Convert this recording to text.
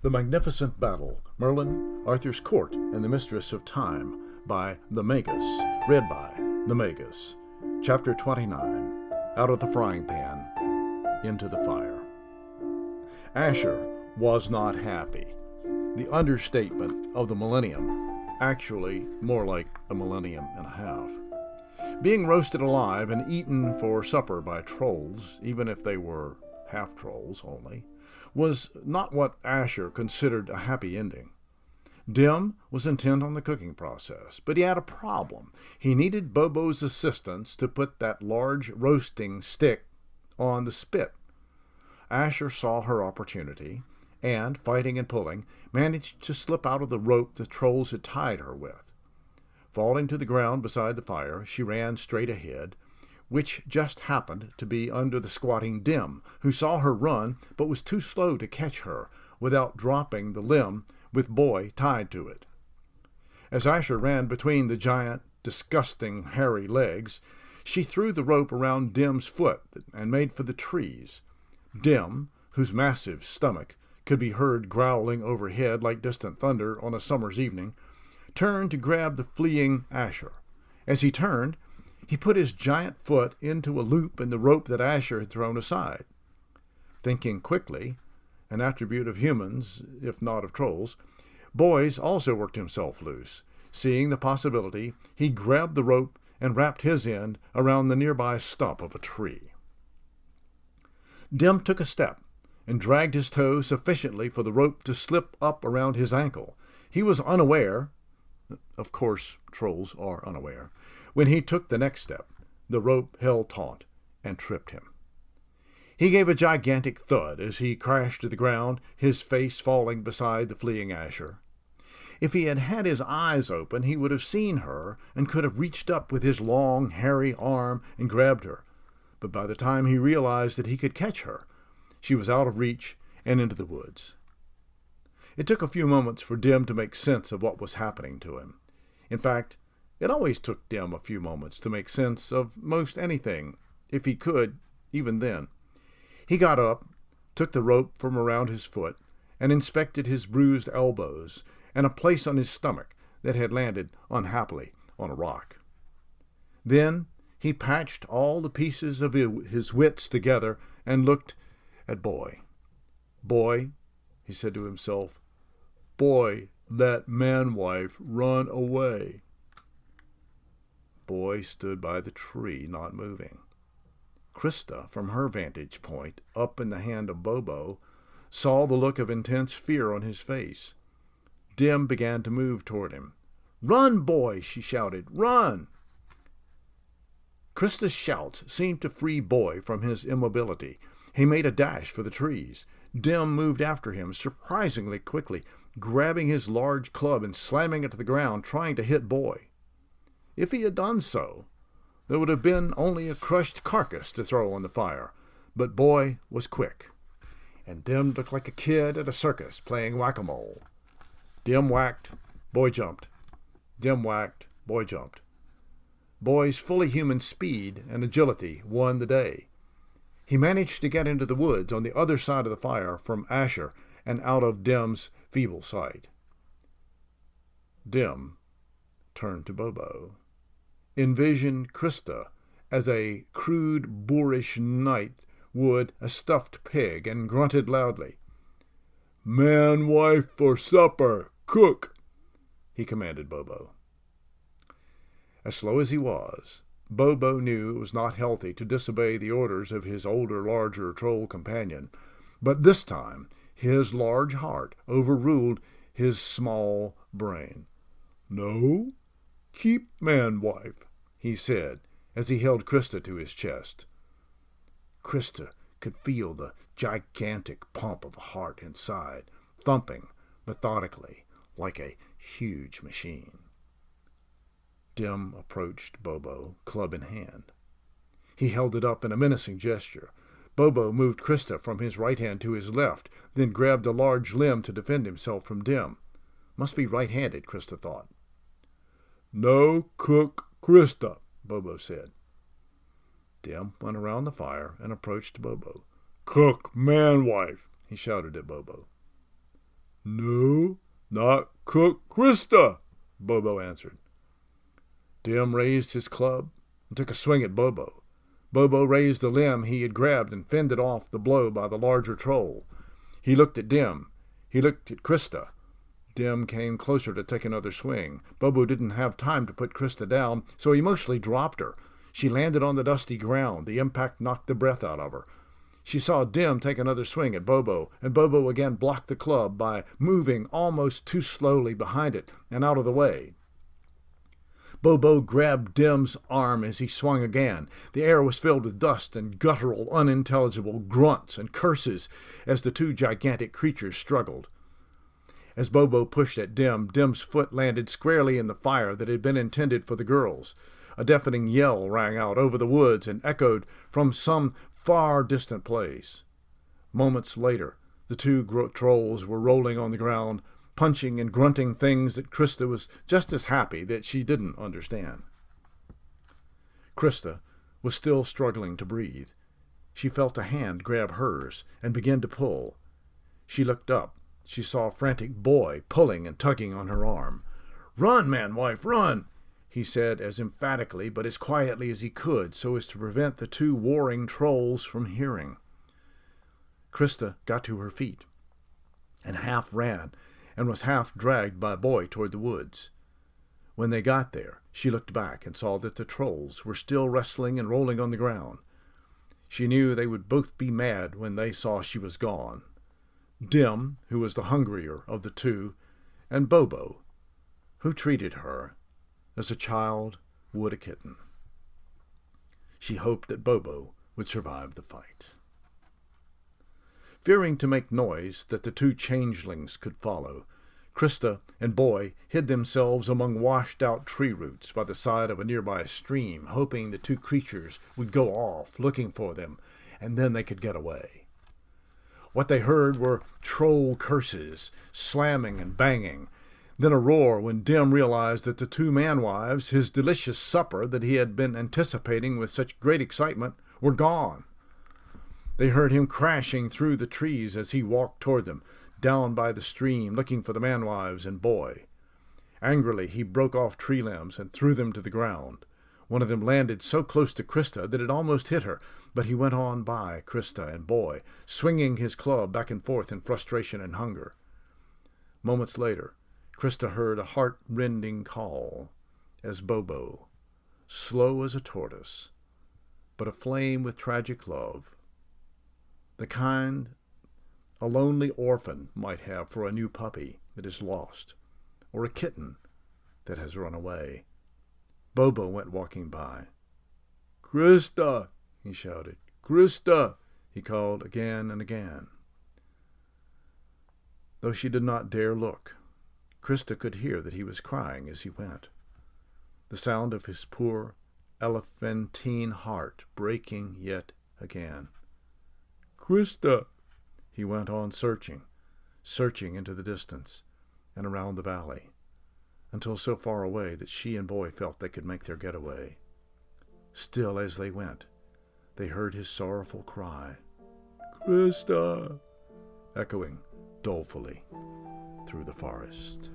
The Magnificent Battle, Merlin, Arthur's Court, and the Mistress of Time, by the Magus, read by the Magus. Chapter 29, Out of the Frying Pan, Into the Fire. Ashur was not happy. The understatement of the millennium, actually more like a millennium and a half. Being roasted alive and eaten for supper by trolls, even if they were half-trolls only, was not what Ashur considered a happy ending. Dim was intent on the cooking process, but he had a problem. He needed Bobo's assistance to put that large roasting stick on the spit. Ashur saw her opportunity, and, fighting and pulling, managed to slip out of the rope the trolls had tied her with. Falling to the ground beside the fire, she ran straight ahead, which just happened to be under the squatting Dim, who saw her run but was too slow to catch her without dropping the limb with Boy tied to it. As Ashur ran between the giant, disgusting, hairy legs, she threw the rope around Dim's foot and made for the trees. Dim, whose massive stomach could be heard growling overhead like distant thunder on a summer's evening, turned to grab the fleeing Ashur. As he turned, he put his giant foot into a loop in the rope that Ashur had thrown aside. Thinking quickly, an attribute of humans, if not of trolls, Boys also worked himself loose. Seeing the possibility, he grabbed the rope and wrapped his end around the nearby stump of a tree. Dim took a step and dragged his toe sufficiently for the rope to slip up around his ankle. He was unaware, of course trolls are unaware, when he took the next step. The rope held taut and tripped him. He gave a gigantic thud as he crashed to the ground, his face falling beside the fleeing Ashur. If he had had his eyes open, he would have seen her and could have reached up with his long, hairy arm and grabbed her. But by the time he realized that he could catch her, she was out of reach and into the woods. It took a few moments for Dim to make sense of what was happening to him. In fact, it always took Dim a few moments to make sense of most anything, if he could, even then. He got up, took the rope from around his foot, and inspected his bruised elbows and a place on his stomach that had landed unhappily on a rock. Then he patched all the pieces of his wits together and looked at Boy. "Boy," he said to himself, "Boy, let man-wife run away." Boy stood by the tree, not moving. Krysta, from her vantage point, up in the hand of Bobo, saw the look of intense fear on his face. Dim began to move toward him. "Run, Boy!" she shouted. "Run!" Krysta's shouts seemed to free Boy from his immobility. He made a dash for the trees. Dim moved after him surprisingly quickly, grabbing his large club and slamming it to the ground, trying to hit Boy. If he had done so, there would have been only a crushed carcass to throw on the fire. But Boy was quick, and Dim looked like a kid at a circus playing whack-a-mole. Dim whacked, Boy jumped. Dim whacked, Boy jumped. Boy's fully human speed and agility won the day. He managed to get into the woods on the other side of the fire from Ashur and out of Dim's feeble sight. Dim turned to Bobo. Envision Krysta as a crude, boorish knight would a stuffed pig, and grunted loudly. "Man-wife for supper! Cook!" he commanded Bobo. As slow as he was, Bobo knew it was not healthy to disobey the orders of his older, larger troll companion, but this time his large heart overruled his small brain. "No, keep man-wife," he said, as he held Krysta to his chest. Krysta could feel the gigantic pump of a heart inside, thumping methodically like a huge machine. Dim approached Bobo, club in hand. He held it up in a menacing gesture. Bobo moved Krysta from his right hand to his left, then grabbed a large limb to defend himself from Dim. Must be right-handed, Krysta thought. "No cook Krysta," Bobo said. Dim went around the fire and approached Bobo. "Cook man-wife," he shouted at Bobo. No, not Cook Krysta, Bobo answered. Dim raised his club and took a swing at Bobo. Bobo raised the limb he had grabbed and fended off the blow by the larger troll. He looked at Dim. He looked at Krysta. Dim came closer to take another swing. Bobo didn't have time to put Krysta down, so he mostly dropped her. She landed on the dusty ground. The impact knocked the breath out of her. She saw Dim take another swing at Bobo, and Bobo again blocked the club by moving almost too slowly behind it and out of the way. Bobo grabbed Dim's arm as he swung again. The air was filled with dust and guttural, unintelligible grunts and curses as the two gigantic creatures struggled. As Bobo pushed at Dim, Dim's foot landed squarely in the fire that had been intended for the girls. A deafening yell rang out over the woods and echoed from some far distant place. Moments later, the two trolls were rolling on the ground, punching and grunting things that Krysta was just as happy that she didn't understand. Krysta was still struggling to breathe. She felt a hand grab hers and begin to pull. She looked up. She saw a frantic boy pulling and tugging on her arm. "Run, man-wife, run!" he said as emphatically but as quietly as he could so as to prevent the two warring trolls from hearing. Krysta got to her feet and half ran and was half dragged by a boy toward the woods. When they got there, she looked back and saw that the trolls were still wrestling and rolling on the ground. She knew they would both be mad when they saw she was gone. Dim, who was the hungrier of the two, and Bobo, who treated her as a child would a kitten. She hoped that Bobo would survive the fight. Fearing to make noise that the two changelings could follow, Krysta and Boy hid themselves among washed-out tree roots by the side of a nearby stream, hoping the two creatures would go off looking for them, and then they could get away. What they heard were troll curses, slamming and banging, then a roar when Dim realized that the two man-wives, his delicious supper that he had been anticipating with such great excitement, were gone. They heard him crashing through the trees as he walked toward them, down by the stream, looking for the man-wives and Boy. Angrily, he broke off tree limbs and threw them to the ground. One of them landed so close to Krysta that it almost hit her, but he went on by Krysta and Boy, swinging his club back and forth in frustration and hunger. Moments later, Krysta heard a heart-rending call as Bobo, slow as a tortoise, but aflame with tragic love, the kind a lonely orphan might have for a new puppy that is lost, or a kitten that has run away. Bobo went walking by. "Krysta!" he shouted. "Krysta!" he called again and again. Though she did not dare look, Krysta could hear that he was crying as he went. The sound of his poor, elephantine heart breaking yet again. "Krysta!" He went on searching into the distance and around the valley, until so far away that she and Boy felt they could make their getaway. Still as they went, they heard his sorrowful cry, "Krysta!" echoing dolefully through the forest.